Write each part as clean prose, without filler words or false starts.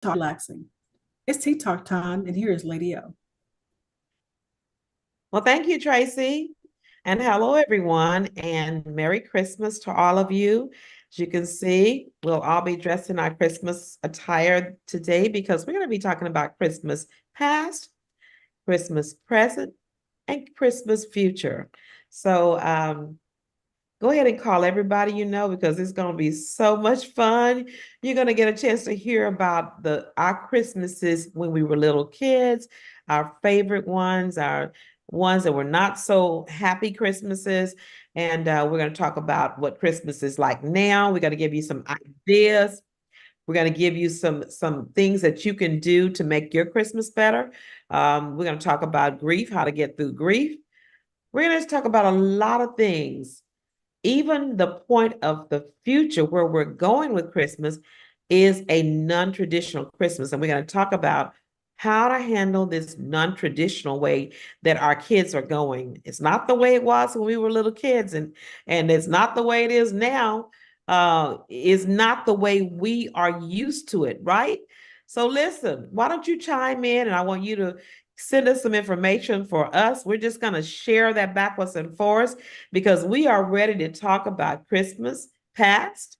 Relaxing. It's tea talk time, and here is Lady O. Well, thank you, Tracy. And hello, everyone, and Merry Christmas to all of you. As you can see, we'll all be dressed in our Christmas attire today because we're going to be talking about Christmas past, Christmas present, and Christmas future. So go ahead and call everybody you know because it's going to be so much fun. You're going to get a chance to hear about our Christmases when we were little kids, our favorite ones, our ones that were not so happy Christmases. And we're going to talk about what Christmas is like now. We're going to give you some ideas. We're going to give you some things that you can do to make your Christmas better. We're going to talk about grief, how to get through grief. We're going to talk about a lot of things, even the point of the future where we're going with Christmas is a non-traditional Christmas. And we're going to talk about how to handle this non-traditional way that our kids are going. It's not the way it was when we were little kids, and it's not the way it is now. Is not the way we are used to it, right? So listen, why don't you chime in, and I want you to send us some information for us. We're just going to share that backwards and forwards because we are ready to talk about Christmas past,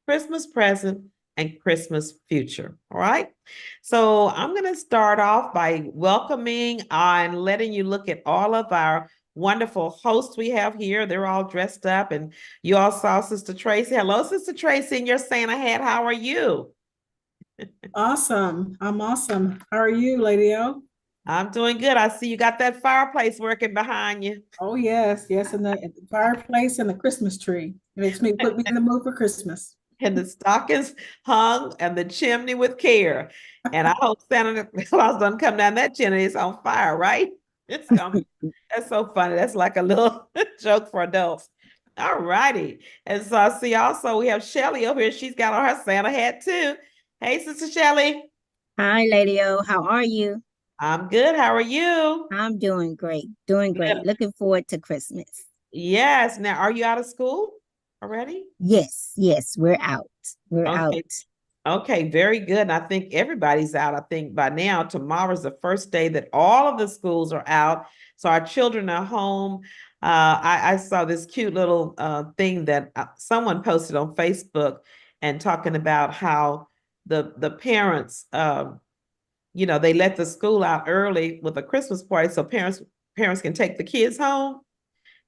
Christmas present, and Christmas future. All right. So I'm going to start off by welcoming and letting you look at all of our wonderful hosts we have here. They're all dressed up, and you all saw Sister Tracy. Hello, Sister Tracy, in your Santa hat. How are you? Awesome. I'm awesome. How are you, Lady O? I'm doing good. I see you got that fireplace working behind you. Oh, yes. Yes. And the fireplace and the Christmas tree. It makes me put me in the mood for Christmas. And the stockings hung and the chimney with care. And I hope Santa Claus doesn't come down that chimney. It's on fire, right? It's gonna be, that's so funny. That's like a little joke for adults. All righty. And so I see also we have Shelly over here. She's got on her Santa hat too. Hey, Sister Shelly. Hi, Lady O. How are you? I'm good. How are you? I'm doing great. Doing great. Looking forward to Christmas. Yes. Now, are you out of school already? Yes, yes, we're out. We're out. Okay. Okay, very good. And I think everybody's out. I think by now, tomorrow's the first day that all of the schools are out. So our children are home. I saw this cute little thing that someone posted on Facebook and talking about how the parents, they let the school out early with a Christmas party so parents can take the kids home.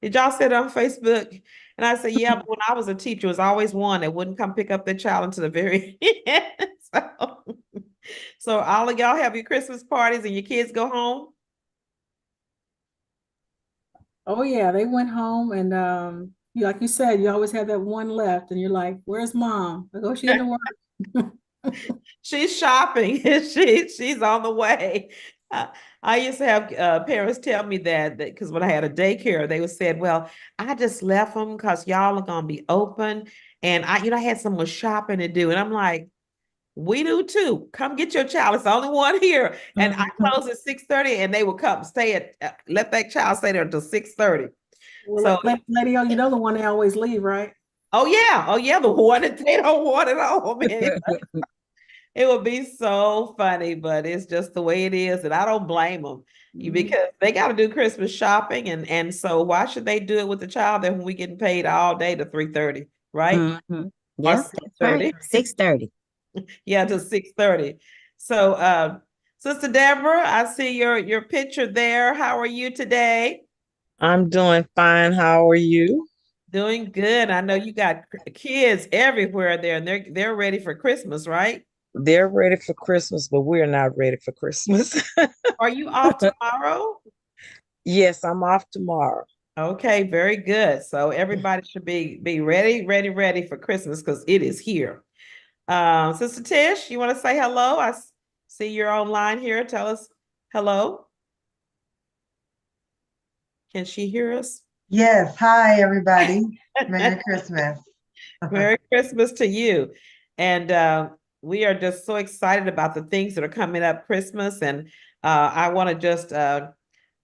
Did y'all see it on Facebook? And I said, yeah, but when I was a teacher, it was always one that wouldn't come pick up their child until the very end. So all of y'all have your Christmas parties and your kids go home? Oh, yeah. They went home and like you said, you always have that one left, and you're like, "Where's mom?" I go, "She in the work." She's shopping. She's on the way. Uh, I used to have parents tell me that because when I had a daycare, they would said, "Well, I just left them because y'all are gonna be open, and I had some more shopping to do." And I'm like, "We do too. Come get your child. It's the only one here." And I Mhm. close at 6:30, and they will come stay let that child stay there until 6:30. Well, So, Lady O, you know the one they always leave, right? oh yeah, the one that they don't want at home. It would be so funny, but it's just the way it is, and I don't blame them Mhm. because they got to do Christmas shopping, and so why should they do it with the child then when we getting paid all day to 3:30, right? Hmm. Or Yep, six that's right. thirty, 6:30. yeah, to 6:30. So, Sister Deborah, I see your picture there. How are you today? I'm doing fine. How are you? Doing good. I know you got kids everywhere there, and they're ready for Christmas, right? They're ready for Christmas, but we're not ready for Christmas. Are you off tomorrow? Yes, I'm off tomorrow. Okay, very good. So everybody should be ready, ready, ready for Christmas because it is here. Sister Tish, you want to say hello? See you're online here. Tell us hello. Can she hear us? Yes. Hi, everybody. Merry Christmas. Merry Christmas to you. And we are just so excited about the things that are coming up Christmas. And I want to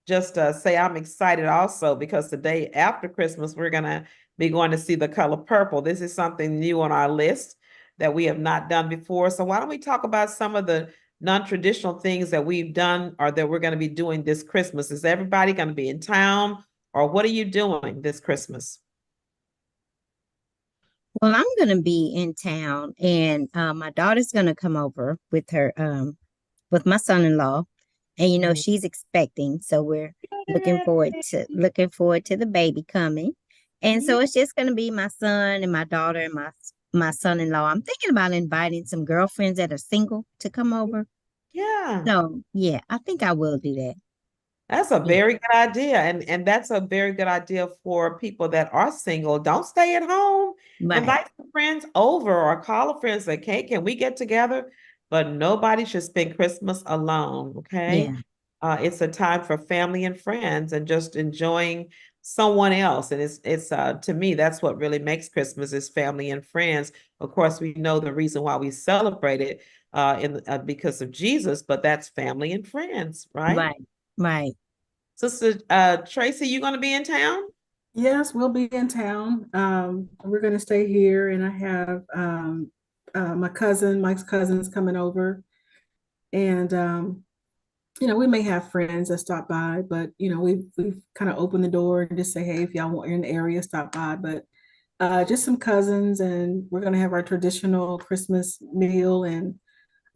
just say I'm excited also because the day after Christmas, we're going to be going to see The Color Purple. This is something new on our list that we have not done before. So why don't we talk about some of the non-traditional things that we've done or that we're going to be doing this Christmas? Is everybody going to be in town, or what are you doing this Christmas? Well, I'm gonna be in town, and my daughter's gonna come over with her with my son-in-law, and she's expecting, so we're looking forward to the baby coming, and so it's just gonna be my son and my daughter and my son-in-law. I'm thinking about inviting some girlfriends that are single to come over. Yeah. So yeah, I think I will do that. That's a Yeah, very good idea. And that's a very good idea for people that are single. Don't stay at home. right. Invite some friends over or call a friend and say, "Hey, can we get together?" But nobody should spend Christmas alone, okay? Yeah, It's a time for family and friends and just enjoying someone else. And it's to me, that's what really makes Christmas is family and friends. Of course, we know the reason why we celebrate it because of Jesus, but that's family and friends, right? right, right. Sister Tracy, you gonna be in town? Yes, we'll be in town. We're going to stay here, and I have Mike's cousin's coming over, and we may have friends that stop by, but we've kind of opened the door and just say, hey, if y'all want you're in the area, stop by. But just some cousins, and we're going to have our traditional Christmas meal, and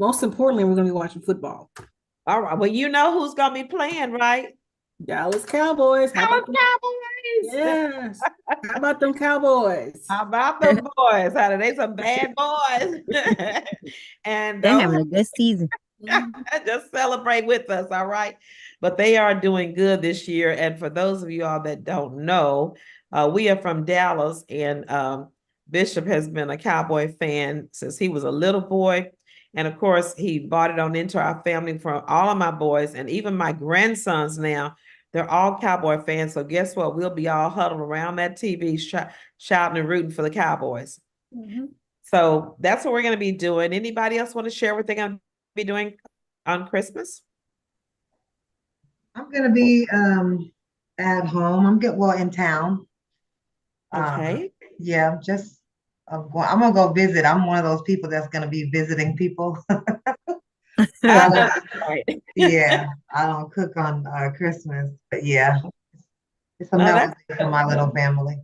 most importantly, we're going to be watching football. All right. Well, you know who's gonna be playing, right? Dallas Cowboys. How Our about them? Cowboys. Yes. How about them Cowboys? How about the boys? How are they some bad boys? And They're having a good season. just celebrate with us, all right? But they are doing good this year. And for those of you all that don't know, we are from Dallas, and Bishop has been a Cowboy fan since he was a little boy. And of course, he brought it on into our family from all of my boys and even my grandsons now. They're all Cowboy fans. So guess what? We'll be all huddled around that TV shouting and rooting for the Cowboys. Mhm. So that's what we're going to be doing. Anybody else want to share what they're going to be doing on Christmas? I'm gonna be at home. In town. Okay. Yeah, just I'm gonna go visit. I'm one of those people that's gonna be visiting people. I don't, Right. yeah, I don't cook on Christmas, but yeah, it's a Oh, melting that's for my little family.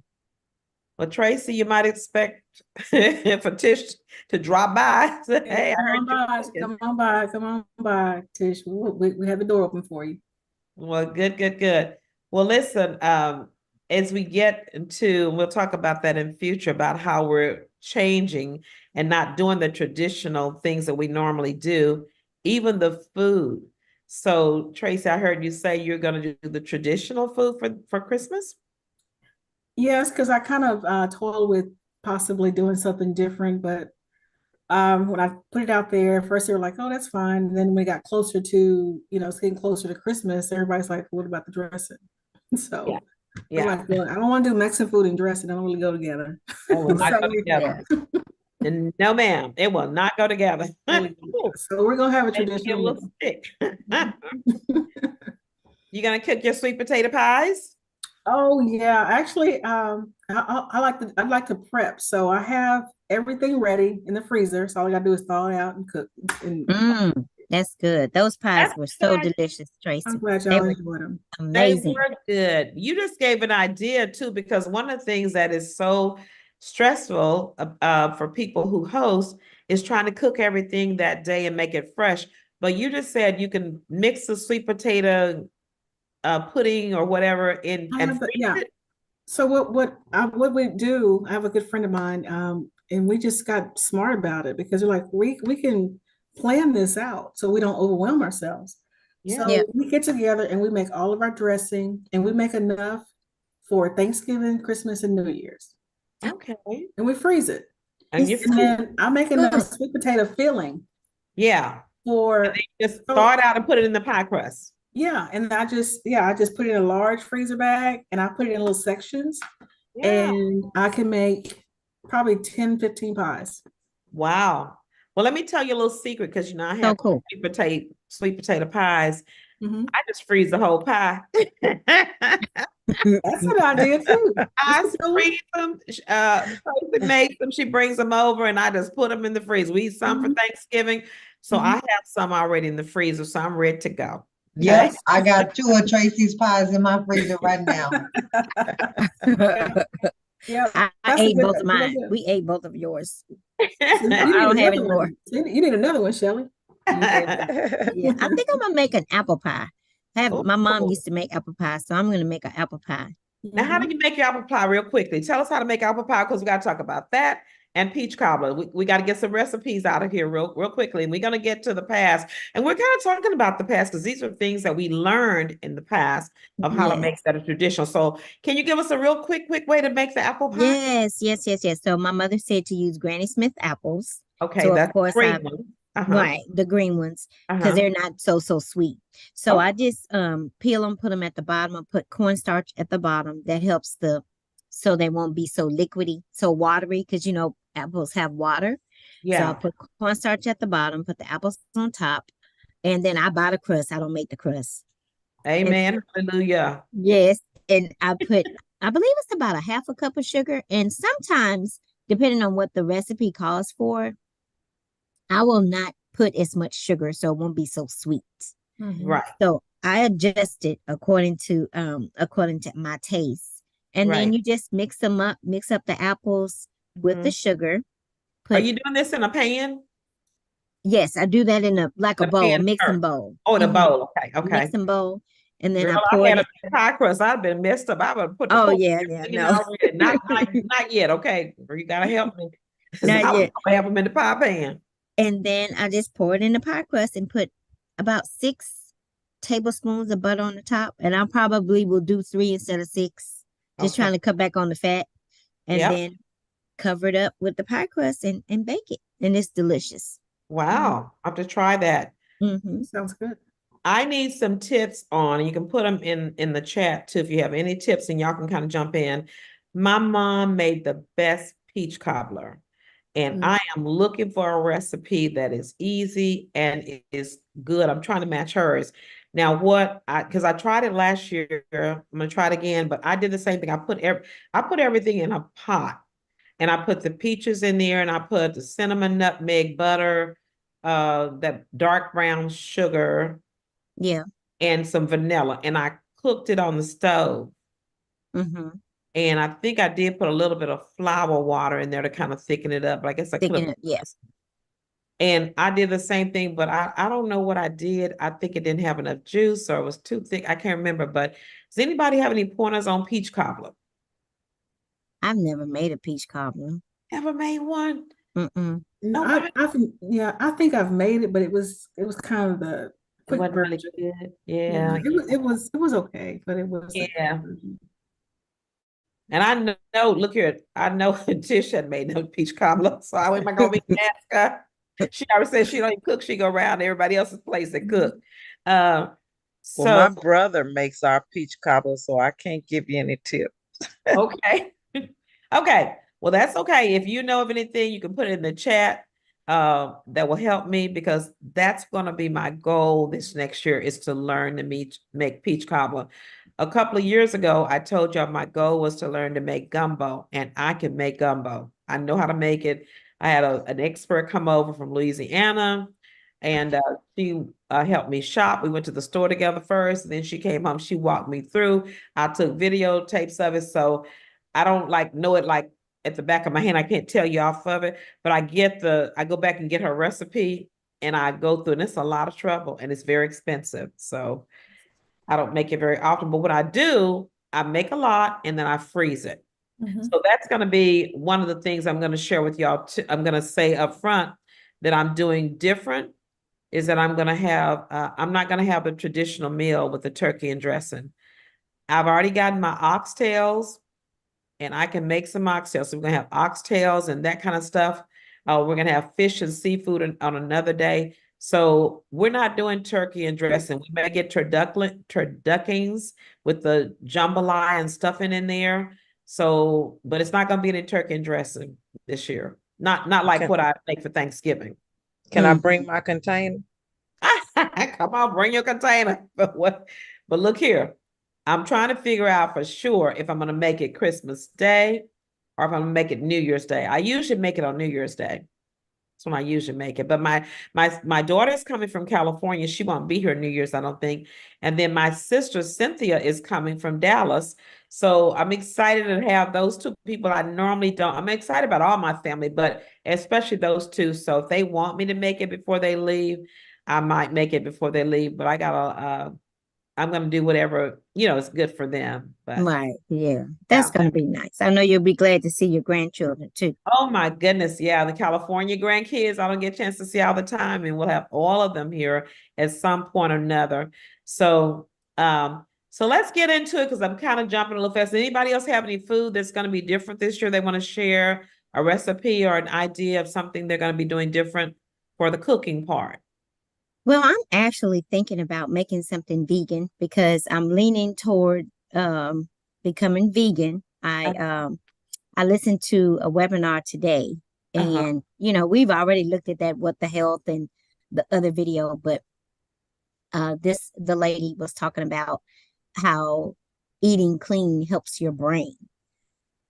well, Tracy, you might expect for Tish to drop by. Say, Yeah, hey, I come heard on you by, cooking. come on by, come on by, Tish. We have the door open for you. Well, good, good, good. Well, listen, as we get into, we'll talk about that in future about how we're changing and not doing the traditional things that we normally do, even the food. So, Tracy, I heard you say you're going to do the traditional food for Christmas? Yes, because I kind of toyed with possibly doing something different, but when I put it out there, first they were like, "Oh, that's fine." And then when we got closer to, it's getting closer to Christmas, everybody's like, "What about the dressing?" Yeah. So we're Yeah. like, "Well, I don't want to do Mexican food and dressing. They don't really go together." Oh, we'll not So go we, together. Yeah. And no, ma'am, it will not go together. so we're gonna have a Maybe get a traditional little meal. stick. You gonna cook your sweet potato pies? Oh yeah, actually, I'd like to prep. So I have everything ready in the freezer. So all I gotta do is thaw it out and cook. And That's good. Those pies That's were a so good. delicious, I'm Tracy. glad They y'all were enjoyed them. They amazing. were good. You just gave an idea too, because one of the things that is so stressful for people who host is trying to cook everything that day and make it fresh. But you just said you can mix the sweet potato pudding or whatever in I and have the, freeze yeah. it. So what we do, I have a good friend of mine, and we just got smart about it because we're like, we can plan this out so we don't overwhelm ourselves. Yeah. Yeah. So we get together and we make all of our dressing and we make enough for Thanksgiving, Christmas, and New Year's. Okay. And we freeze it. And you And then I make enough Good. sweet potato filling yeah. for, Just so thaw it out and put it in the pie crust. yeah, and I just put it in a large freezer bag and I put it in little sections Yeah. and I can make probably 10, 15 pies. Wow. Well, let me tell you a little secret because I So have cool. sweet potato pies. Mhm. I just freeze the whole pie. That's an idea too. I That's a good one. freeze them. Tracy makes them. She brings them over, and I just put them in the freezer. We eat some for Mhm. Thanksgiving, so I Mhm. have some already in the freezer, so I'm ready to go. Okay. Yep, I got 2 of Tracy's pies in my freezer right now. Yeah, I that's a ate good both of good mine. idea. We ate both of yours. So So you I need don't have another any more. one. So you need another one, Shelley. Yeah. Yeah. I think I'm gonna make an apple pie. My mom Ooh. used to make apple pie, so I'm gonna make an apple pie. Now, how do Mhm. you make your apple pie real quickly? Tell us how to make apple pie because we got to talk about that and peach cobbler. We got to get some recipes out of here real quickly. And we're going to get to the past. And we're kind of talking about the past because these are things that we learned in the past of how to Yes. make that a traditional. So can you give us a real quick way to make the apple pie? Yes. So my mother said to use Granny Smith apples. Okay, So of that's course green I one. Uh-huh. right, the green ones, because Uh-huh. they're not so sweet. So Oh, I just peel them, put them at the bottom, and put cornstarch at the bottom. That helps so they won't be so liquidy, so watery, because apples have water. So I yeah. put cornstarch at the bottom, put the apples on top, and then I buy the crust. I don't make the crust. And Amen. Hallelujah. yes, and I believe it's about a half a cup of sugar, and sometimes, depending on what the recipe calls for, I will not put as much sugar so it won't be so sweet. Mhm. Right. So I adjust it according to my taste. And then Right. you just mix up the apples with the Mhm. sugar. Are Put you doing this in a pan? Yes, I do that in In a a bowl, pan mixing first. bowl. Oh, in a bowl. Okay. Okay. Mixing bowl. And then Girl, I I pour had it a in. pie crust. I've been messed up. I would put the Oh pork yeah, and yeah, everything in no. already. Not yet. Okay. Girl, you gotta help me. 'Cause Not I was yet. gonna have them in the pie pan. And then I just pour it in the pie crust and put about 6 tablespoons of butter on the top. And I probably will do 3 instead of 6, just Okay. trying to cut back on the fat. And Yep. then cover it up with the pie crust and bake it. And it's delicious. Mhm. Wow. I have to try that. Hmm. Sounds good. I need some tips on, and you can put them in the chat too if you have any tips, and y'all can kind of jump in. My mom made the best peach cobbler, and Mm. I am looking for a recipe that is easy and is good. I'm trying to match hers. Now, because I tried it last year, I'm gonna try it again, but I did the same thing. I put everything in a pot, and I put the peaches in there, and I put the cinnamon, nutmeg, butter, that dark brown sugar Yeah. and some vanilla, and I cooked it on the stove. Hmm. And I think I did put a little bit of flour water in there to kind of thicken it up. But I guess I could Thicken have. it. Yeah. And I did the same thing, but I don't know what I did. I think it didn't have enough juice or it was too thick. I can't remember. But does anybody have any pointers on peach cobbler? I've never made a peach cobbler. Ever made one? Mm-mm. Nobody. Yeah, I think I've made it, but it was kind of the It quick wasn't really version. good. Yeah, Yeah, it was okay, but it was the quick yeah. version. And I know, look here, I know Tish had made no peach cobbler, so how am I gonna be ask her? She already said she don't even cook, she go around to everybody else's place and cook. Uh, Well, so my brother makes our peach cobbler, so I can't give you any tip. okay. Okay. Well, that's okay. If you know of anything, you can put it in the chat. That will help me because that's going to be my goal this next year is to learn to make peach cobbler. A couple of years ago, I told y'all my goal was to learn to make gumbo, and I can make gumbo. I know how to make it. I had an expert come over from Louisiana, and she helped me shop. We went to the store together first, and then she came home. She walked me through. I took videotapes of it, so I don't like know it like at the back of my hand. I can't tell you off of it, but I go back and get her recipe and I go through, and it's a lot of trouble and it's very expensive. So I don't make it very often, but what I do, I make a lot and then I freeze it. Mhm. So that's going to be one of the things I'm going to share with y'all. I'm going to say up front that I'm doing different is that I'm not going to have the traditional meal with the turkey and dressing. I've already gotten my oxtails and I can make some oxtails. So we're gonna have oxtails and that kind of stuff. We're gonna have fish and seafood on another day. So we're not doing turkey and dressing. We may get turduckings with the jambalaya and stuffing in there. So, but it's not gonna be any turkey and dressing this year. Not like Can what I make for Thanksgiving. can I Mm. bring my container? Come on, bring your container. But look here. I'm trying to figure out for sure if I'm going to make it Christmas Day or if I'm going to make it New Year's Day. I usually make it on New Year's Day. That's when I usually make it. But my daughter's coming from California. She won't be here New Year's, I don't think. And then my sister Cynthia is coming from Dallas. So I'm excited to have those two people. I normally don't. I'm excited about all my family, but especially those two. So if they want me to make it before they leave, I might make it before they leave. But I'm gonna do whatever, is good for them. But Right. Yeah. That's yeah. going to be nice. I know you'll be glad to see your grandchildren too. Oh my goodness. Yeah. The California grandkids, I don't get a chance to see all the time, and we'll have all of them here at some point or another. So, so let's get into it because I'm kind of jumping a little fast. Anybody else have any food that's going to be different this year? They want to share a recipe or an idea of something they're going to be doing different for the cooking part. Well, I'm actually thinking about making something vegan because I'm leaning toward becoming vegan. I listened to a webinar today, Uh-huh. and we've already looked at that, what the health and the other video, but the lady was talking about how eating clean helps your brain.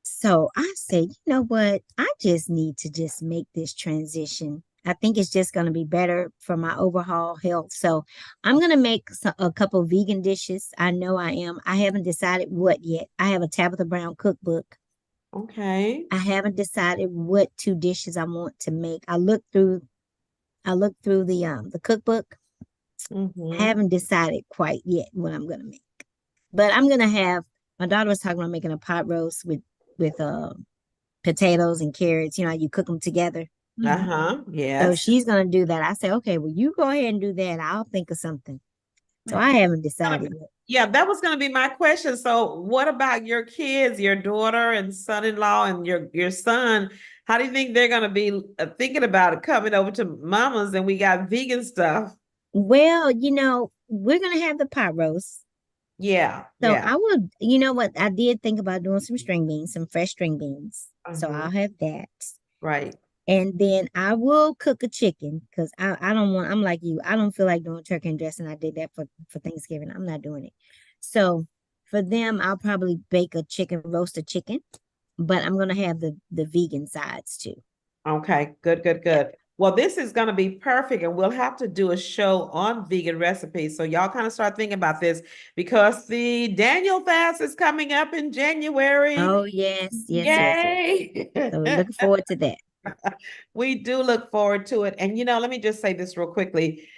So I said, you know what? I just need to just make this transition. I think it's just going to be better for my overall health. So I'm going to make a couple vegan dishes. I know I am. I haven't decided what yet. I have a Tabitha Brown cookbook. Okay. I haven't decided what two dishes I want to make. I looked through the cookbook. I Mm-hmm. haven't decided quite yet what I'm going to make. But I'm going to have, my daughter was talking about making a pot roast with potatoes and carrots. You know, you cook them together. Uh-huh. So Yes. she's going to do that. I say, okay, well, you go ahead and do that. I'll think of something. So I haven't decided yet. Yeah, that was going to be my question. So, what about your kids, your daughter and son-in-law, and your son? How do you think they're going to be thinking about it coming over to mama's and we got vegan stuff? Well, we're going to have the pot roast. Yeah, So yeah. I would, you know what? I did think about doing some string beans, some fresh string beans. So Mhm. I'll have that. Right. And then I will cook a chicken because I don't want, I'm like you, I don't feel like doing turkey and dressing. I did that for Thanksgiving. I'm not doing it. So for them, I'll probably bake a chicken, roast a chicken, but I'm gonna have the vegan sides too. Okay, good, good, Yeah. good. Well, this is going to be perfect, and we'll have to do a show on vegan recipes. So y'all kind of start thinking about this because the Daniel fast is coming up in January. Oh yes, yes, yes, yes. Yay! So we're looking forward to that. We do look forward to it. And let me just say this real quickly.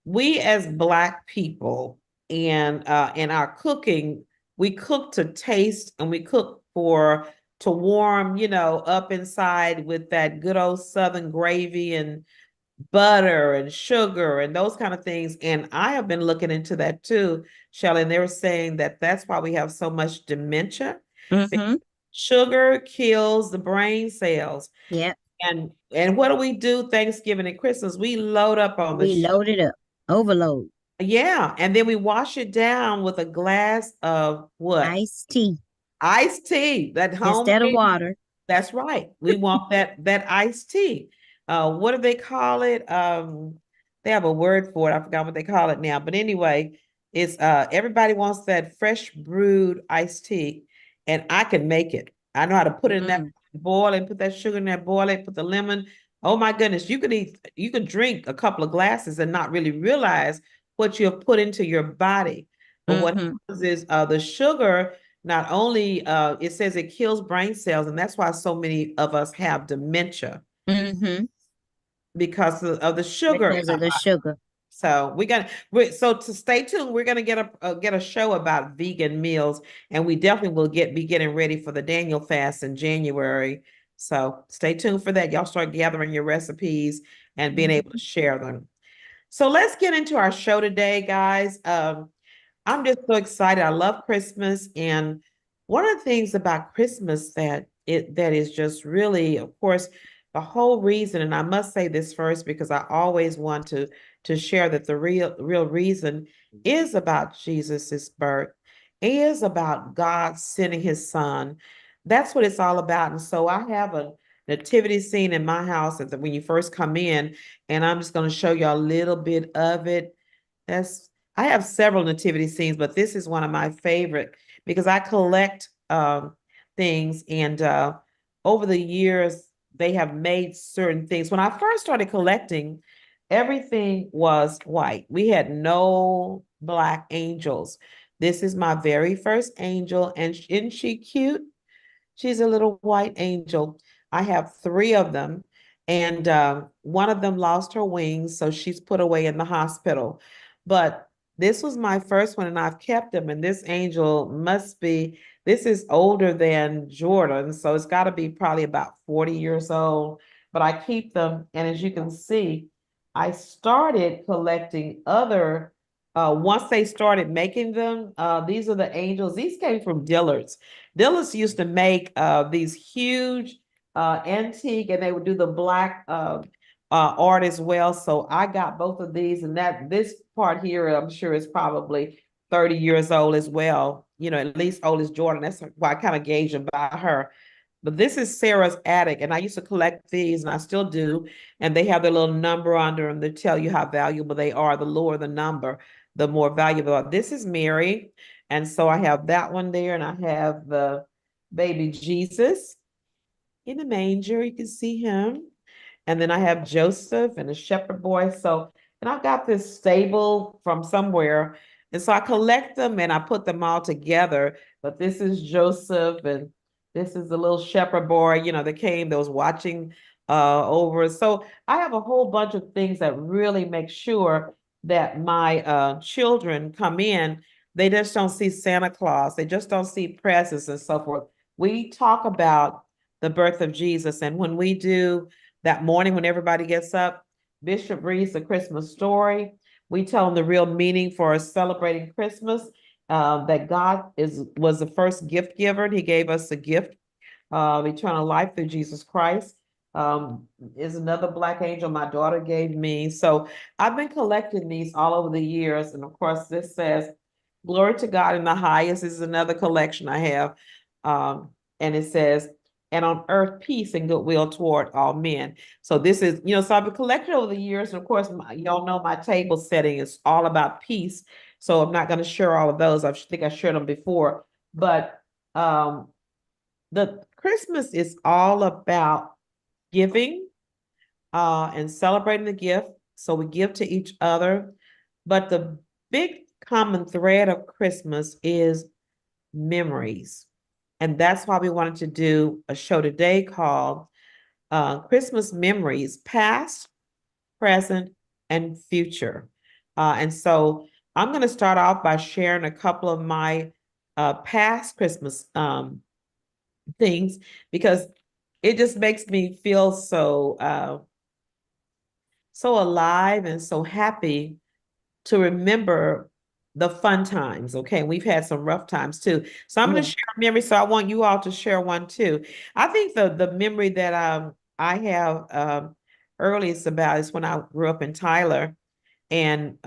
We as Black people and in our cooking, we cook to taste and we cook to warm, up inside with that good old Southern gravy and butter and sugar and those kind of things. And I have been looking into that too, Shelley, and they were saying that that's why we have so much dementia. Mm-hmm. Sugar kills the brain cells. Yep. And what do we do Thanksgiving and Christmas? We load up on the We sugar. load it up. Overload. Yeah, and then we wash it down with a glass of what? Iced tea Iced tea. That instead of homemade. water. That's right. We want that iced tea. What do they call it? They have a word for it. I forgot what they call it now. But anyway, it's everybody wants that fresh brewed iced tea, and I can make it. I know how to put it in that boil and put that sugar in there, boil it, put the lemon. Oh my goodness, you could drink a couple of glasses and not really realize what you have put into your body. But what Mm-hmm. happens is the sugar not only it says it kills brain cells, and that's why so many of us have dementia Mm-hmm. because of the sugar. Because of the sugar. So so to stay tuned, we're gonna get a show about vegan meals, and we definitely will be getting ready for the Daniel fast in January. So stay tuned for that. Y'all start gathering your recipes and being able to share them. So let's get into our show today, guys. I'm just so excited. I love Christmas. And one of the things about Christmas that is just really, of course, the whole reason, and I must say this first because I always want to share that the real reason is about Jesus's birth, is about God sending his son. That's what it's all about. And so I have a nativity scene in my house when you first come in, and I'm just going to show you a little bit of it. I have several nativity scenes, but this is one of my favorite because I collect things, and over the years they have made certain things. When I first started collecting, everything was white. We had no black angels. This is my very first angel, and isn't she cute? She's a little white angel. I have three of them, and one of them lost her wings, so she's put away in the hospital. But this was my first one, and I've kept them. And this angel must be, this is older than Jordan, so it's got to be probably about 40 years old. But I keep them, and as you can see, I started collecting other. Once they started making them, these are the angels. These came from Dillard's. Dillard's used to make these huge antique, and they would do the black art as well. So I got both of these, and that this part here, I'm sure is probably 30 years old as well. You know, at least old as Jordan. That's why I kind of gauge them by her. But this is Sarah's attic, and I used to collect these, and I still do. And they have their little number under them to tell you how valuable they are. The lower the number, the more valuable. This is Mary. And so I have that one there, and I have the baby Jesus in the manger. You can see him. And then I have Joseph and a shepherd boy. So, and I've got this stable from somewhere. And so I collect them and I put them all together. But this is Joseph, and this is the little shepherd boy, you know, that came, that was watching over. So I have a whole bunch of things that really make sure that my children come in. They just don't see Santa Claus. They just don't see presents and so forth. We talk about the birth of Jesus. And when we do that morning, when everybody gets up, Bishop reads the Christmas story. We tell them the real meaning for celebrating Christmas, that God was the first gift giver. And he gave us the gift of eternal life through Jesus Christ. Is another black angel my daughter gave me. So I've been collecting these all over the years. And of course, this says, "Glory to God in the highest." This is another collection I have. And it says, "And on earth, peace and goodwill toward all men." So this is, you know, so I've been collecting over the years. And of course, y'all know my table setting is all about peace. So I'm not going to share all of those. I think I shared them before. But the Christmas is all about giving and celebrating the gift. So we give to each other. But the big common thread of Christmas is memories. And that's why we wanted to do a show today called Christmas Memories, Past, Present, and Future. And so I'm going to start off by sharing a couple of my past Christmas things, because it just makes me feel so so alive and so happy to remember the fun times. Okay, we've had some rough times too. So I'm going to share a memory. So I want you all to share one too. I think the memory that I have earliest about is when I grew up in Tyler, and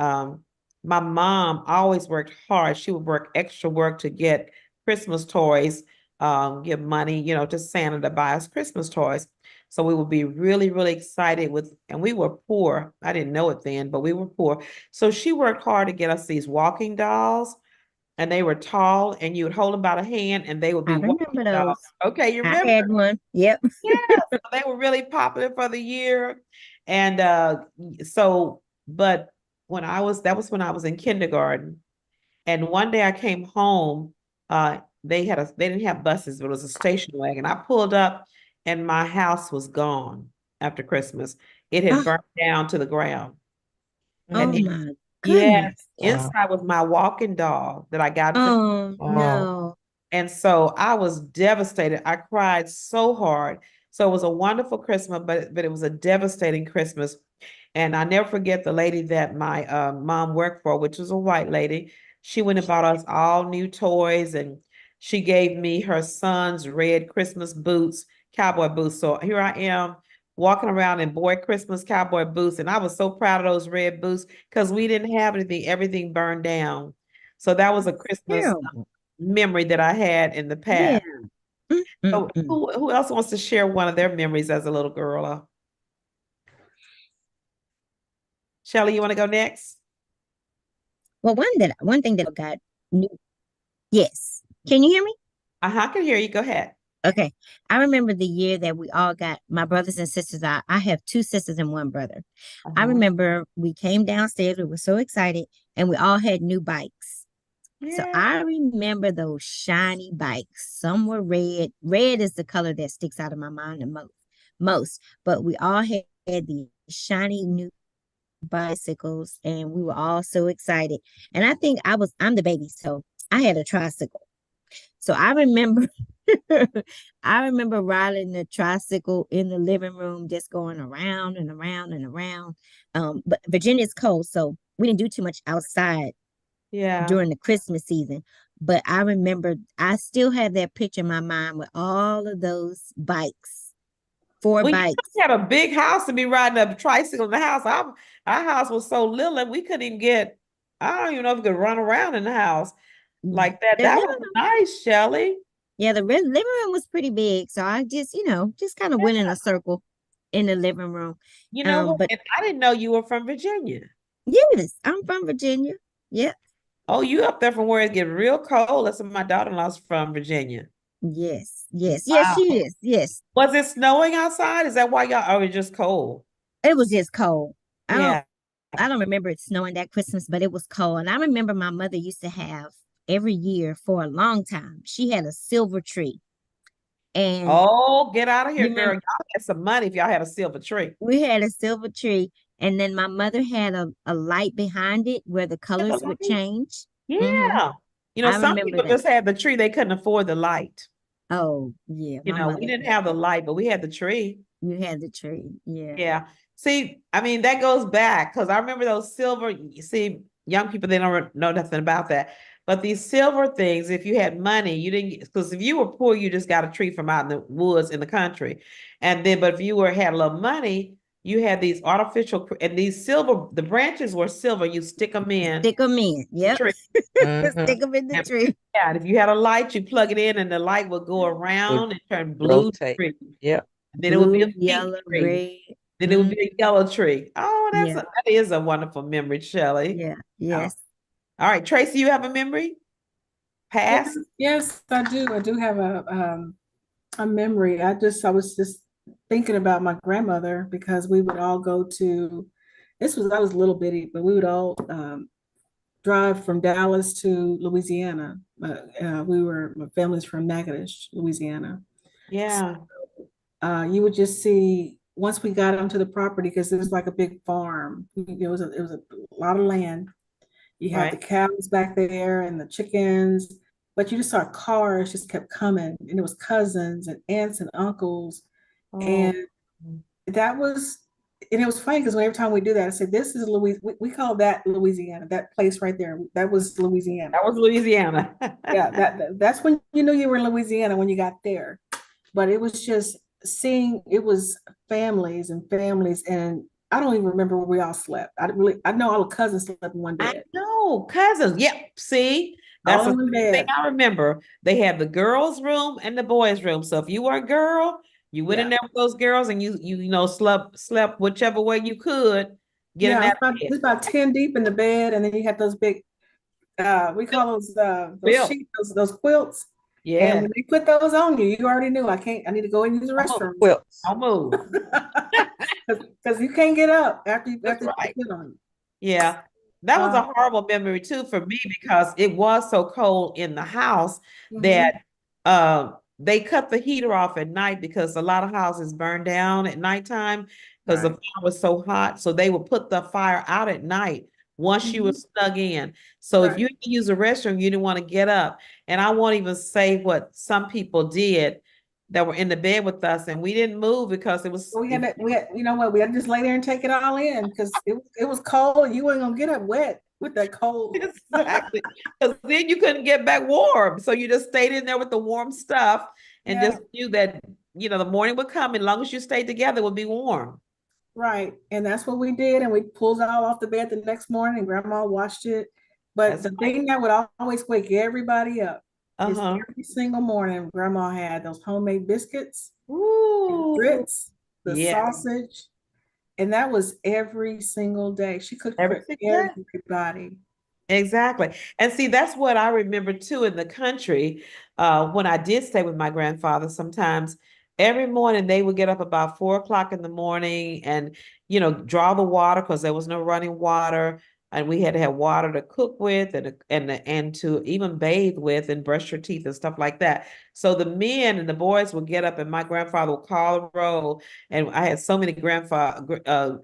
my mom always worked hard. She would work extra work to get Christmas toys, give money, you know, to Santa to buy us Christmas toys. So we would be really, really excited with, and we were poor. I didn't know it then, but we were poor. So she worked hard to get us these walking dolls, and they were tall, and you would hold them by the hand, and they would I be walking remember dolls. those. Okay, you I remember? had one. Yep. Yeah, so they were really popular for the year. And so, but that was when I was in kindergarten. And one day I came home, they didn't have buses, but it was a station wagon. I pulled up and my house was gone after Christmas. It had Oh, burned down to the ground. And oh Mm. my yes, goodness. Wow. inside was my walking doll that I got for. Oh Wow. no. And so I was devastated. I cried so hard. So it was a wonderful Christmas, but it was a devastating Christmas. And I never forget the lady that my mom worked for, which was a white lady. She went and bought us all new toys, and she gave me her son's red Christmas boots, cowboy boots. So here I am walking around in boy Christmas cowboy boots. And I was so proud of those red boots because we didn't have anything, everything burned down. So that was a Christmas Terrible. memory that I had in the Yeah. past. Mm, mm, So mm. who else wants to share one of their memories as a little girl? Shelly, you want to go next? Well, one thing that I got new. Yes. Can you hear me? I can hear you. Go ahead. Okay. I remember the year that we all got my brothers and sisters. I have two sisters and one brother. I Uh-huh. remember we came downstairs. We were so excited, and we all had new bikes. So Yeah. I remember those shiny bikes. Some were red. Red is the color that sticks out of my mind the most. But we all had these shiny new bicycles, and we were all so excited. And I think I'm the baby, so I had a tricycle. So I remember I remember riding the tricycle in the living room, just going around and around and around. But Virginia's cold, so we didn't do too much outside Yeah. during the Christmas season. But I remember I still have that picture in my mind with all of those bikes, four Well, you bikes. had a big house to be riding a tricycle in the house. Our house was so little and we couldn't even get, I don't even know if we could run around in the house like that. The That living was room, nice, Shelley. yeah, the living room was pretty big. So I just, just kind of went in a circle in the living room. You know what? But And I didn't know you were from Virginia. yes, I'm from Virginia. Yep. Oh, you up there from where it get real cold. That's where my daughter-in-law's from Virginia. Yes, yes, yes, she Wow. is. Yes. Was it snowing outside? Is that why y'all, or it was just cold? It was just cold. I don't Yeah. I don't remember it snowing that Christmas, but it was cold. And I remember my mother used to have every year for a long time. She had a silver tree. And Oh, get out of here, you girl. remember Y'all had some money if y'all had a silver tree. we had a silver tree, and then my mother had a light behind it where the Yeah, the colors would light. change. hmm Yeah. I Some remember people that. just had the tree, they couldn't afford the light. Oh, yeah, my We mother didn't had have the that. light, but we had the tree. You had the tree. Yeah. Yeah. See, I mean, that goes back because I remember those silver, you see, young people, they don't know nothing about that. But these silver things, if you had money, you didn't, because if you were poor, you just got a tree from out in the woods in the country. And then, but if you had a little money, you had these artificial, and these silver, the branches were silver, you stick them in Stick them in. the Yep. tree. Mhm. Stick them in the And, tree. yeah, and if you had a light, you plug it in and the light would go Would around and turn blue to rotate. green. Yep. And then it would be a Blue, pink yellow, tree. red. Then it would Mm, be a yellow tree. Oh, yeah. that is a wonderful memory, Shelley. Yeah. Oh. Yes. All right, Tracy, you have a memory? Yes, Past? yes, I do. I do have a memory. I was just thinking about my grandmother because we would all go to, I was little bitty, but we would all drive from Dallas to Louisiana. My family's from Natchitoches, Louisiana. Yeah, You would just see once we got onto the property because it was like a big farm. It was a lot of land. You had right. the cows back there and the chickens, but you just saw cars just kept coming, and it was cousins and aunts and uncles, Oh, and that was, and it was funny because every time we do that, I said, "This is Louis." We call that Louisiana. That place right there, that was Louisiana. that was Louisiana. Yeah, that's when you knew you were in Louisiana when you got there. But it was just seeing, it was families and families, and I don't even remember where we all slept. I know all the cousins slept in one I bed, know, cousins. Yep. See, that's all the in one thing bed. I remember. They had the girls' room and the boys' room. So if you were a girl, you went in Yeah, there with those girls and slept whichever way you could get in yeah. that It bed. was about 10 deep in the bed, and then you had those big, we call those Bill. sheets, those quilts. And Yeah. when they put those on you, you already knew, I need to go and use the Don't move. restroom Quilts. Don't move. because you can't get up That's after they right. put on you. Yeah. That was Uh, a horrible memory too for me because it was so cold in the house mhm, that they cut the heater off at night because a lot of houses burn down at nighttime because the right. fire was so hot. So they would put the fire out at night once you were Mhm, snug in. So if right. you had to use a restroom, you didn't want to get up. And I won't even say what some people did that were in the bed with us, and we didn't move because it was So we if had to, you know what, we had to just lay there and take it all in because it was cold. You weren't gonna get up wet with that cold. exactly. Because then you couldn't get back warm. So you just stayed in there with the warm stuff and Yeah, just knew that, the morning would come. As long as you stayed together, it would be warm. right. And that's what we did. And we pulled it all off the bed the next morning, and grandma washed it. But That's the right. thing that would always wake everybody up is Uh-huh. every single morning, grandma had those homemade biscuits, the Ooh. grits, the Yeah. sausage. And that was every single day. She cooked Every for single day. everybody. Exactly. And see, that's what I remember too in the country. When I did stay with my grandfather, sometimes every morning they would get up about 4 o'clock in the morning and, draw the water because there was no running water. And we had to have water to cook with and to even bathe with and brush your teeth and stuff like that. So the men and the boys would get up and my grandfather would call the roll. And I had so many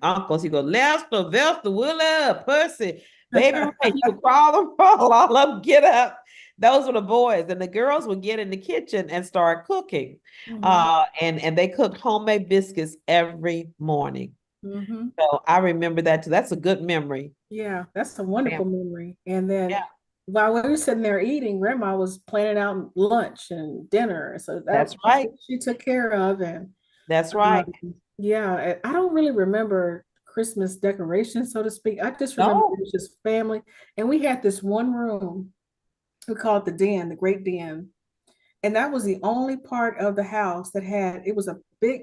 uncles. He'd go, Lester, Vesta, Willa, Percy. Baby Ray, he would crawl and roll, all of them get up. Those were the boys. And the girls would get in the kitchen and start cooking. Mhm. And they cooked homemade biscuits every morning. Mhm. So I remember that too. That's a good memory. Yeah, that's a Yeah. wonderful memory. And then Yeah, while we were sitting there eating, Grandma was planning out lunch and dinner. So that's that's right. what she took care of. And That's right. yeah, I don't really remember Christmas decorations, so to speak. I just remember No, it was just family. And we had this one room, we call it the den, the great den. And that was the only part of the house that had, it was a big,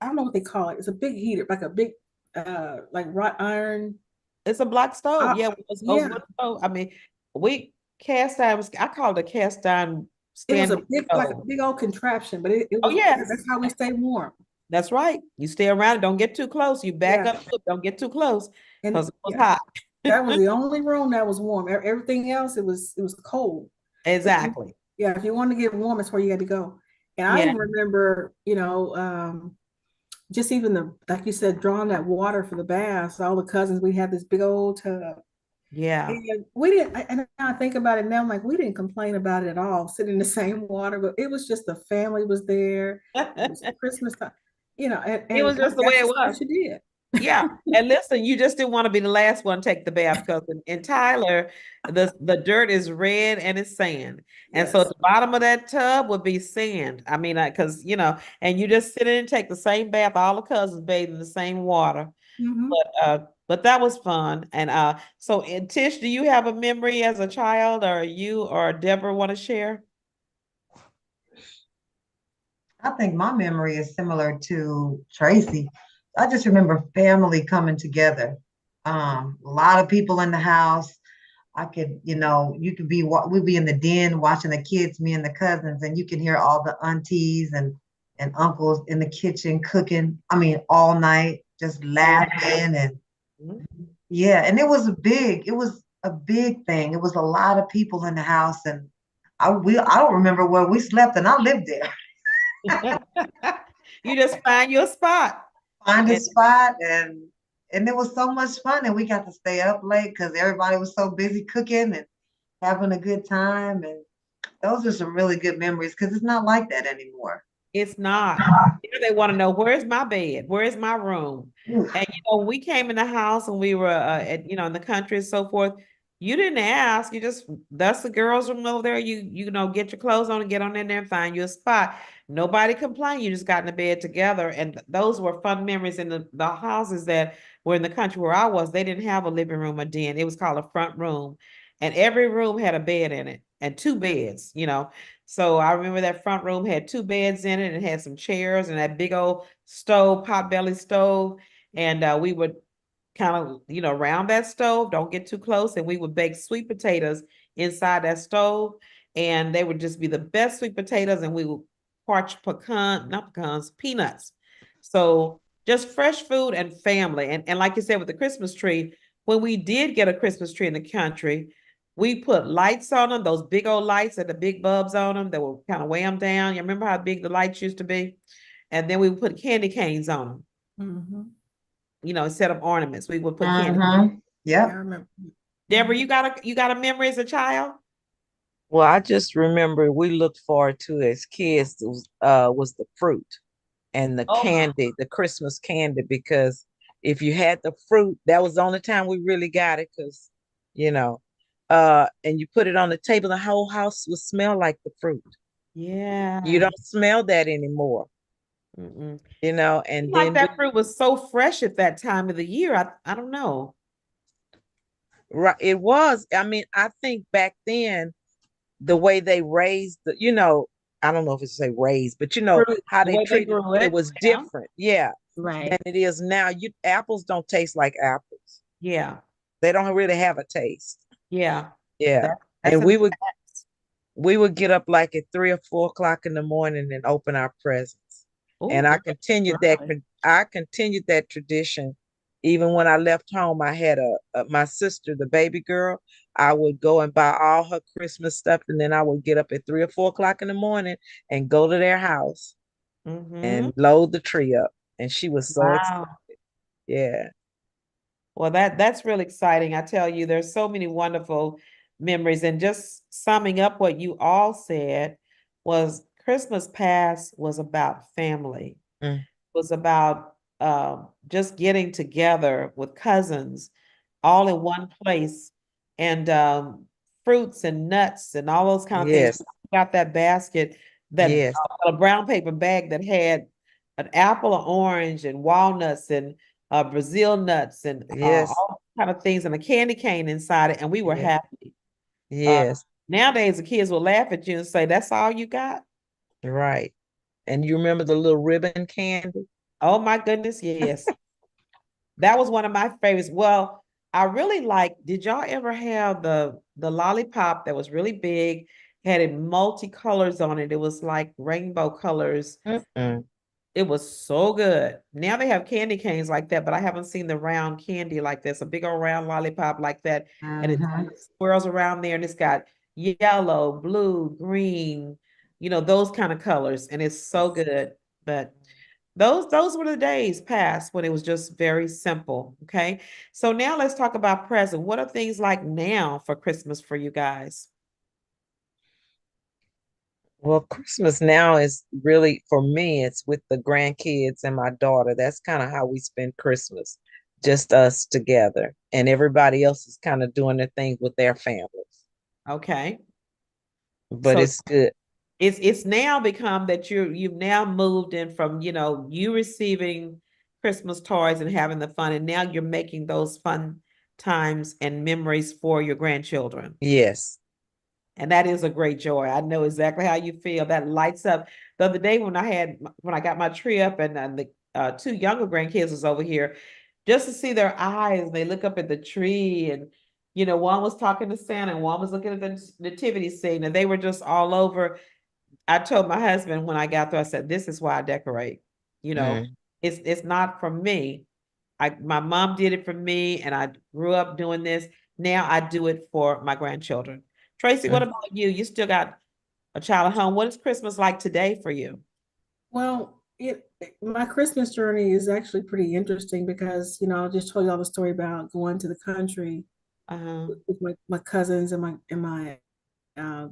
I don't know what they call it. It's a big heater, like a big, like wrought iron. it's a black stove. Uh, Yeah, it was a yeah, wood stove. I mean, we cast iron, I call it a cast iron it was a standing big, like a stove. big old contraption, but it Oh, was, that's yes. how we stay warm. That's right. You stay around, don't get too close. You back Yeah. up, don't get too close And because it was yeah, hot. that was the only room that was warm. Everything else, it was cold. Exactly. Yeah, if you wanted to get warm, it's where you had to go. And I Yeah. even remember, just even like you said, drawing that water for the baths. All the cousins, we had this big old tub. Yeah. And we didn't, and I think about it now, I'm like, we didn't complain about it at all, sitting in the same water, but it was just the family was there. It was Christmas time, It and was just the way that's it just was. what you did. Yeah. And listen, you just didn't want to be the last one to take the bath because in Tyler, the dirt is red and it's sand. And so at Yes. the bottom of that tub would be sand. I mean, because, and you just sit in and take the same bath, all the cousins bathe in the same water. Hmm. But that was fun. And and Tish, do you have a memory as a child, or you or Deborah want to share? I think my memory is similar to Tracy. I just remember family coming together. A lot of people in the house. I could, you could we'd be in the den watching the kids, me and the cousins, and you can hear all the aunties and uncles in the kitchen cooking. I mean, all night, just laughing and Mhm. yeah. And it was a big thing. It was a lot of people in the house, and I don't remember where we slept, and I lived there. You just find your spot. Find a And spot and it was so much fun and we got to stay up late because everybody was so busy cooking and having a good time and those are some really good memories because it's not like that anymore. it's not. They want to know, where's my bed? Where's my room? Oof. And we came in the house and we were in the country and so forth. You didn't ask. You just, that's the girls' room over there. You get your clothes on and get on in there and find you a spot. Nobody complained. You just got in the bed together. And those were fun memories in the houses that were in the country where I was. They didn't have a living room or den. It was called a front room. And every room had a bed in it and two beds. So I remember that front room had two beds in it and had some chairs and that big old stove, potbelly stove. And we would kind of, around that stove, don't get too close. And we would bake sweet potatoes inside that stove. And they would just be the best sweet potatoes. And we would parch not pecans, peanuts. So just fresh food and family. And like you said, with the Christmas tree, when we did get a Christmas tree in the country, we put lights on them, those big old lights and the big bulbs on them that will kind of weigh them down. You remember how big the lights used to be? And then we would put candy canes on them, Hmm. instead of ornaments. We would put candy. Mm-hmm. Yeah, I Yep. remember. Deborah, Mhm. you got a memory as a child? Well, I just remember we looked forward to as kids was the fruit and the Oh my. candy, the Christmas candy, because if you had the fruit, that was the only time we really got it, because, you know, and you put it on the table, the whole house would smell like the fruit. You Yeah. don't smell that anymore, Mm-mm. and Like then that fruit was so fresh at that time of the year. I don't know. right, it was, I mean, I think back then, the way they raised I don't know if it's say raised, but Fruit, how the they way they treated grew it it. was Yeah. different, yeah, Right. than it is now. Apples don't taste like apples. Yeah. They don't really have a taste. Yeah. Yeah. That's And in the past. we would get up like at 3 or 4 o'clock in the morning and open our presents. And Oh, early. I continued that tradition. Even when I left home, I had my sister, the baby girl. I would go and buy all her Christmas stuff, and then I would get up at 3 or 4 o'clock in the morning and go to their house Mm-hmm. and load the tree up. And she was so excited. Wow. Yeah. Well, that's really exciting. I tell you, there's so many wonderful memories. And just summing up what you all said was Christmas past was about family, Mm, was about just getting together with cousins all in one place, and fruits and nuts and all those kind of things. yes. Got that basket, that Yes. a brown paper bag that had an apple, an orange, and walnuts, and Brazil nuts, and Yes. all kind of things, and a candy cane inside it, and we were Yeah. happy. Uh, Yes. Nowadays, the kids will laugh at you and say, "That's all you got?" Right. And you remember the little ribbon candy? Oh my goodness, yes. That was one of my favorites. Well, I really like, did y'all ever have the lollipop that was really big, had it multicolors on it? It was like rainbow colors. Mm-mm. It was so good. Now they have candy canes like that, but I haven't seen the round candy like this, a big old round lollipop like that. And it Mm-hmm. swirls around there, and it's got yellow, blue, green, those kind of colors. And it's so good. But those were the days past when it was just very simple. Okay. So now let's talk about present. What are things like now for Christmas for you guys? Well, Christmas now is really, for me, it's with the grandkids and my daughter. That's kind of how we spend Christmas, just us together. And everybody else is kind of doing their thing with their families. Okay. But So it's good. it's now become that you've now moved in from, you receiving Christmas toys and having the fun, and now you're making those fun times and memories for your grandchildren. Yes. And that is a great joy. I know exactly how you feel. That lights up. The other day when I got my tree up, and the two younger grandkids was over here, just to see their eyes, they look up at the tree, and one was talking to Santa and one was looking at the nativity scene, and they were just all over. I told my husband when I got there, I said, "This is why I decorate. You know, Mm. it's not for me. My mom did it for me, and I grew up doing this. Now I do it for my grandchildren." Tracy, what Mm. about you? You still got a child at home. What is Christmas like today for you? Well, my Christmas journey is actually pretty interesting because, I just told you all the story about going to the country Uh-huh. with my cousins and my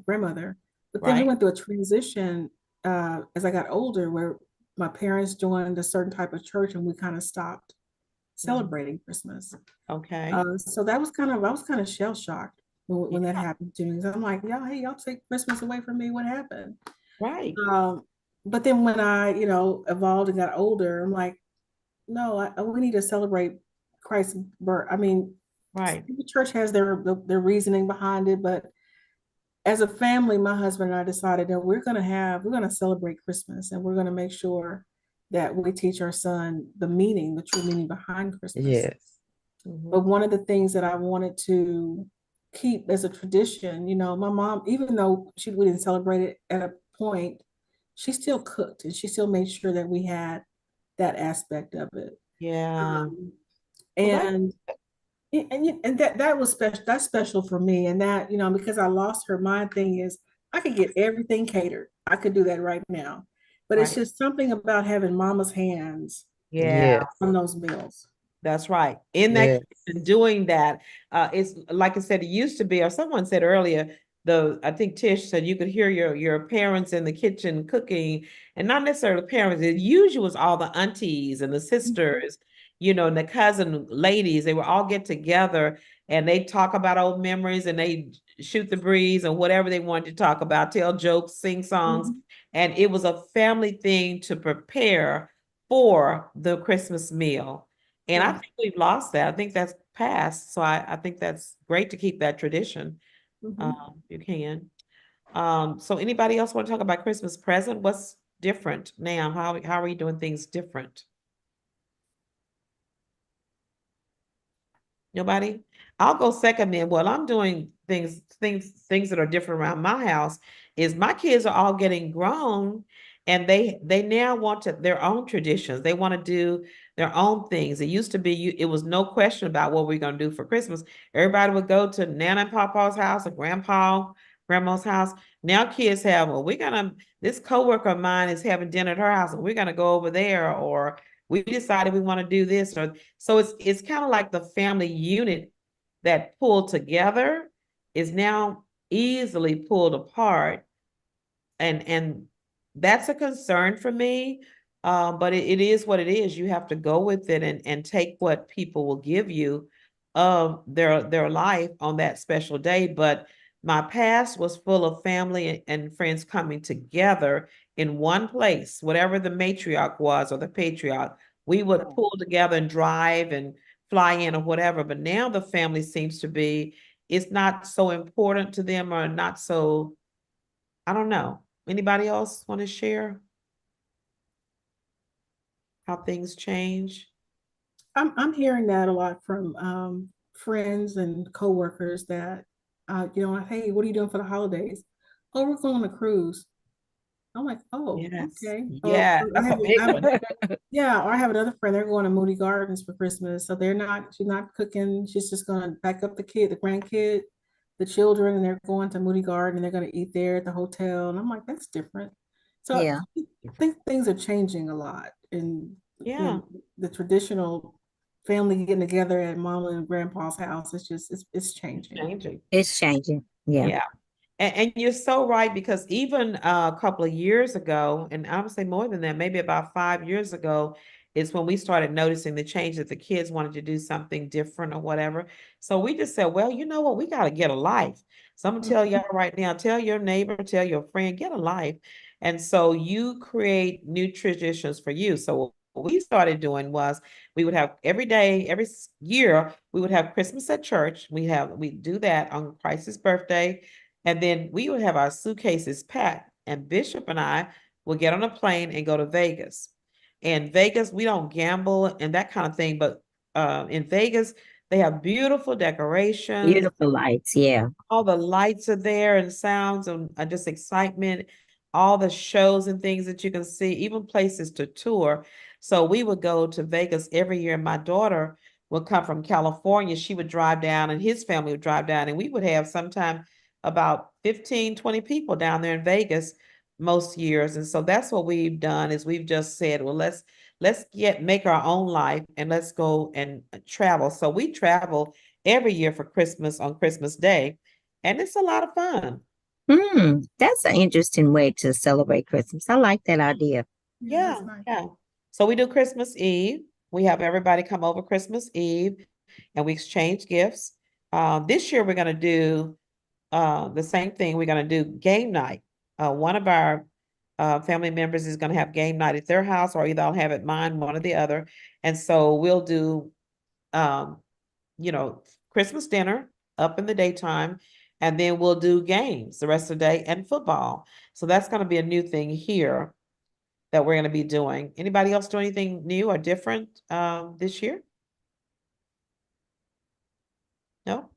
grandmother. But then we Right. went through a transition as I got older where my parents joined a certain type of church and we kind of stopped Mhm. celebrating Christmas. Okay. So I was kind of shell shocked when that happened to me. 'Cause I'm like, y'all take Christmas away from me. What happened? Right. Um, but then when I, evolved and got older, I'm like, no, we need to celebrate Christ's birth. I mean, Right. the church has their reasoning behind it, but as a family, my husband and I decided that we're gonna celebrate Christmas and we're gonna make sure that we teach our son the true meaning behind Christmas. Yes. But Mhm. one of the things that I wanted to keep as a tradition, my mom, even though we didn't celebrate it at a point, she still cooked and she still made sure that we had that aspect of it. Yeah. Um, Well, that and and that was special. That's special for me. And that, because I lost her, my thing is I could get everything catered. I could do that right now. But it's right. just something about having mama's hands Yeah. Yes. on those meals. That's right. In that Yes. kitchen, doing that, it's like I said, it used to be, or someone said earlier, I think Tish said you could hear your parents in the kitchen cooking, and not necessarily parents. It usually was all the aunties and the sisters, and the cousin ladies. They would all get together and they talk about old memories, and they shoot the breeze and whatever they wanted to talk about, tell jokes, sing songs, Mhm. and it was a family thing to prepare for the Christmas meal. And I Yes. think we've lost that. I think that's past. So I think that's great to keep that tradition. Mhm. You can. So anybody else want to talk about Christmas present? What's different now? How are we doing things different? Nobody? I'll go second then. Well, I'm doing things that are different around my house is my kids are all getting grown and they now want their own traditions. They want to do their own things. It used to be it was no question about what we're gonna do for Christmas. Everybody would go to Nana and Papa's house or grandma's house. Now kids have, well, this coworker of mine is having dinner at her house and we're gonna go over there, or we decided we want to do this, or so it's kind of like the family unit that pulled together is now easily pulled apart, and that's a concern for me. But it is what it is. You have to go with it and take what people will give you of their life on that special day. But my past was full of family and friends coming together in one place, whatever the matriarch was or the patriarch. We would pull together and drive and fly in or whatever. But now the family seems to be, it's not so important to them, or not so, I don't know. Anybody else want to share how things change? I'm hearing that a lot from friends and coworkers that hey, what are you doing for the holidays? Oh, we're going on a cruise. I'm like, oh, Yes. okay. Yeah, that's a big one. Yeah, or I have another friend, they're going to Moody Gardens for Christmas. So she's not cooking. She's just gonna pack up the grandkid, the children, and they're going to Moody Garden and they're gonna eat there at the hotel. And I'm like, that's different. So Yeah. I think things are changing a lot. And Yeah, the traditional family getting together at mom and grandpa's house, it's changing. changing. It's changing. Yeah. Yeah. And you're so right, because even a couple of years ago, and I would say more than that, maybe about 5 years ago, is when we started noticing the change that the kids wanted to do something different or whatever. So we just said, well, you know what? We got to get a life. So I'm gonna tell y'all right now, tell your neighbor, tell your friend, get a life. And so you create new traditions for you. So what we started doing was we would have every day, year, we would have Christmas at church. We do that on Christ's birthday. And then we would have our suitcases packed, and Bishop and I would get on a plane and go to Vegas. In Vegas, we don't gamble and that kind of thing, but in Vegas, they have beautiful decorations. Beautiful lights. Yeah. All the lights are there and sounds and just excitement, all the shows and things that you can see, even places to tour. So we would go to Vegas every year. My daughter would come from California. She would drive down and his family would drive down, and we would have sometime about 15, 20 people down there in Vegas most years. And so that's what we've done, is we've just said, well, let's make our own life and let's go and travel. So we travel every year for Christmas on Christmas Day, and it's a lot of fun. That's an interesting way to celebrate Christmas. I like that idea. Yeah, Yeah, that's nice. yeah. So we do Christmas Eve. We have everybody come over Christmas Eve and we exchange gifts. This year we're going to do the same thing. We're going to do game night. One of our family members is going to have game night at their house, or either I'll have it mine, one or the other. And so we'll do um, Christmas dinner up in the daytime, and then we'll do games the rest of the day and football. So that's going to be a new thing here that we're going to be doing. Anybody else do anything new or different this year? No?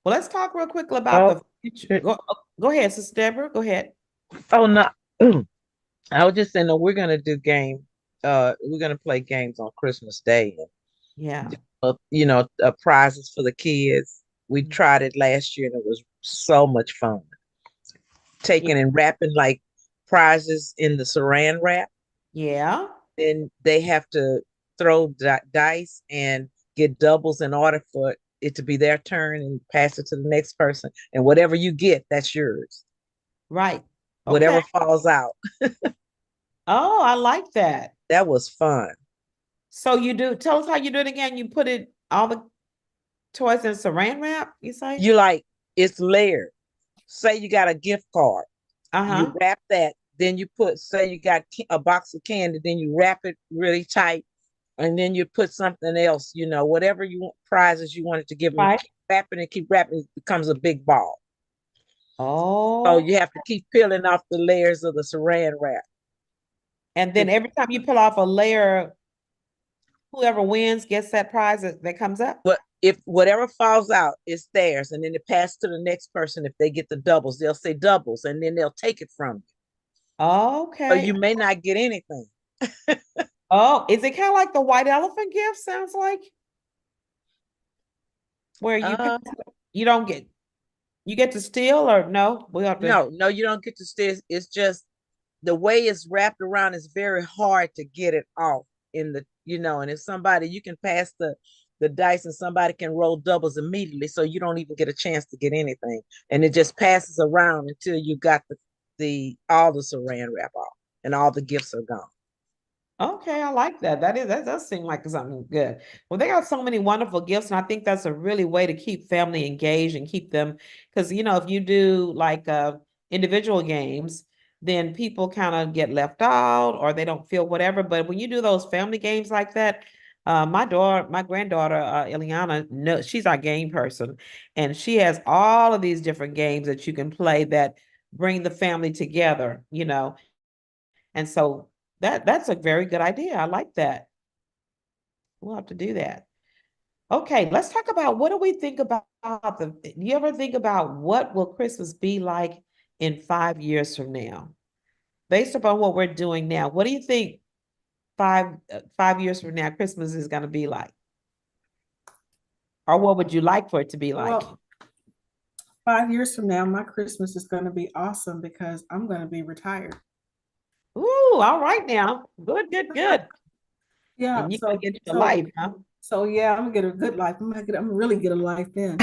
Well, let's talk real quickly about Oh, the future. Go ahead, Sister Deborah. Go ahead. oh no. I was just saying, no, we're gonna do game. We're gonna play games on Christmas Day, Yeah. and prizes for the kids. We tried it last year, and it was so much fun. Yeah. Taking and wrapping like prizes in the saran wrap. Yeah. Then they have to throw dice and get doubles in order for it to be their turn and pass it to the next person. And whatever you get, that's yours. Right. Okay. Whatever falls out. Oh, I like that. That was fun. So tell us how you do it again. You put all the toys in saran wrap, you say? You like it's layered. Say you got a gift card. You Uh-huh. wrap that, then you say you got a box of candy, then you wrap it really tight, and then you put something else, whatever you want, prizes you wanted to give them. Right. Keep wrapping, it becomes a big ball. So Oh, you have to keep peeling off the layers of the saran wrap. and then every time you peel off a layer, whoever wins gets that prize that comes up. But if whatever falls out is theirs, and then it passes to the next person. If they get the doubles, they'll say doubles, and then they'll take it from you. So Okay. you may not get anything. Oh, is it kind of like the white elephant gift? Sounds like where Uh, you don't get you get to steal or no? We have to. no, you don't get to stay. It's just the way it's wrapped around is very hard to get it off in the, and if somebody, you can pass the dice and somebody can roll doubles immediately, so you don't even get a chance to get anything, and it just passes around until you got the all the saran wrap off and all the gifts are gone. Okay, I like that. That does seem like something good. Well, they got so many wonderful gifts, and I think that's a really way to keep family engaged and keep them, because if you do like individual games, then people kind of get left out or they don't feel whatever. But when you do those family games like that, my granddaughter, Ileana, no, she's our game person, and she has all of these different games that you can play that bring the family together. And so that's a very good idea. I like that. We'll have to do that. Okay, let's talk about what do we think about do you ever think about what will Christmas be like in 5 years from now? Based upon what we're doing now, what do you think 5 years from now Christmas is going to be like? Or what would you like for it to be like? Well, 5 years from now, my Christmas is going to be awesome because I'm going to be retired. Ooh, all right now. Good, good, good. Yeah. And you're gonna So, get your so, life, huh? so yeah, I'm gonna get a good life. I'm gonna really get a life then.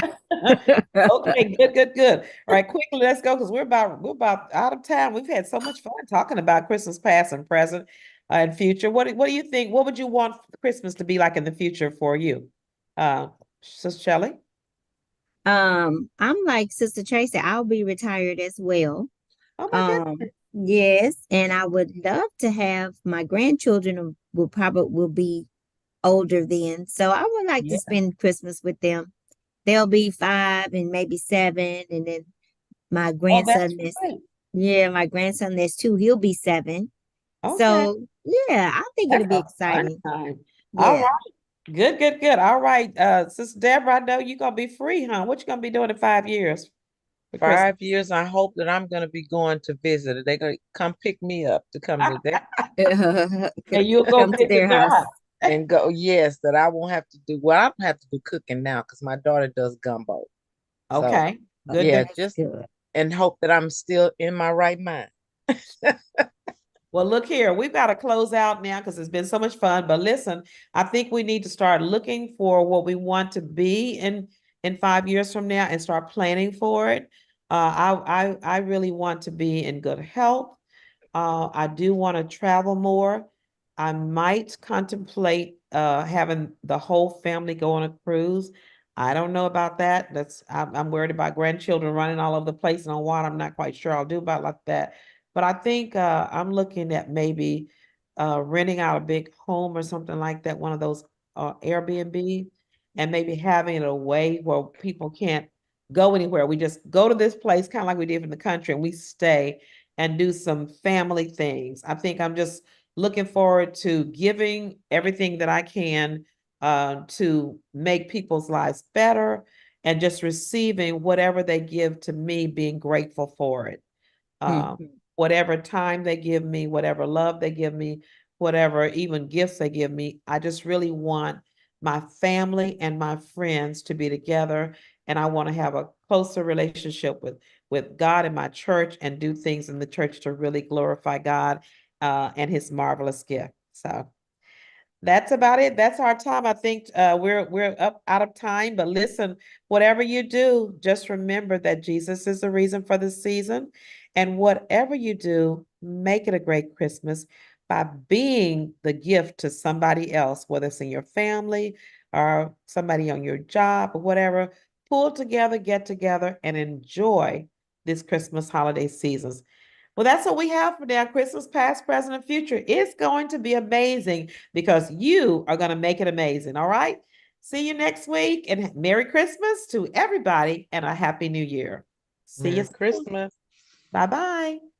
Okay, good, good, good. All right, quickly, let's go because we're about out of time. We've had so much fun talking about Christmas past and present and future. What do you think? What would you want Christmas to be like in the future for you? Sister Shelley? I'm like Sister Tracy, I'll be retired as well. Oh my goodness. Yes, and I would love to have my grandchildren will be older then. So I would like to Yeah. spend Christmas with them. They'll be 5 and maybe 7, and then my Oh, that's grandson is great. yeah, my grandson is 2. He'll be 7. Okay. So yeah, I think it'll That's be a fun exciting. time. All Yeah. right. Good, good, good. All right. Sister Deborah, I know you're gonna be free, huh? What you gonna be doing in 5 years for Christmas? 5 years, I hope that I'm going to be going to visit. They're going to come pick me up to come to there And you'll go Come to visit their their house. house. and go. Yes, that I won't have to do. Well, I don't have to do cooking now because my daughter does gumbo. So Okay. Good, yeah, good. That's just good. and hope that I'm still in my right mind. Well, look here, we've got to close out now because it's been so much fun. But listen, I think we need to start looking for what we want to be in 5 years from now and start planning for it. I really want to be in good health. I do want to travel more. I might contemplate having the whole family go on a cruise. I don't know about that. I'm worried about grandchildren running all over the place and on water. I'm not quite sure I'll do about like that. But I think I'm looking at maybe renting out a big home or something like that, one of those Airbnb, and maybe having it a way where people can't go anywhere. We just go to this place, kind of like we did in the country, and we stay and do some family things. I think I'm just looking forward to giving everything that I can to make people's lives better and just receiving whatever they give to me, being grateful for it. Mm. Um, whatever time they give me, whatever love they give me, whatever even gifts they give me, I just really want my family and my friends to be together. And I want to have a closer relationship with God and my church and do things in the church to really glorify God and his marvelous gift. So that's about it. That's our time. I think we're up out of time. But listen, whatever you do, just remember that Jesus is the reason for the season. And whatever you do, make it a great Christmas by being the gift to somebody else, whether it's in your family or somebody on your job or whatever. Pull together, get together, and enjoy this Christmas holiday seasons. Well, that's what we have for now. Christmas past, present, and future. It's going to be amazing because you are going to make it amazing. All right. See you next week and Merry Christmas to everybody and a Happy New Year. See you Merry soon. Christmas. Bye bye.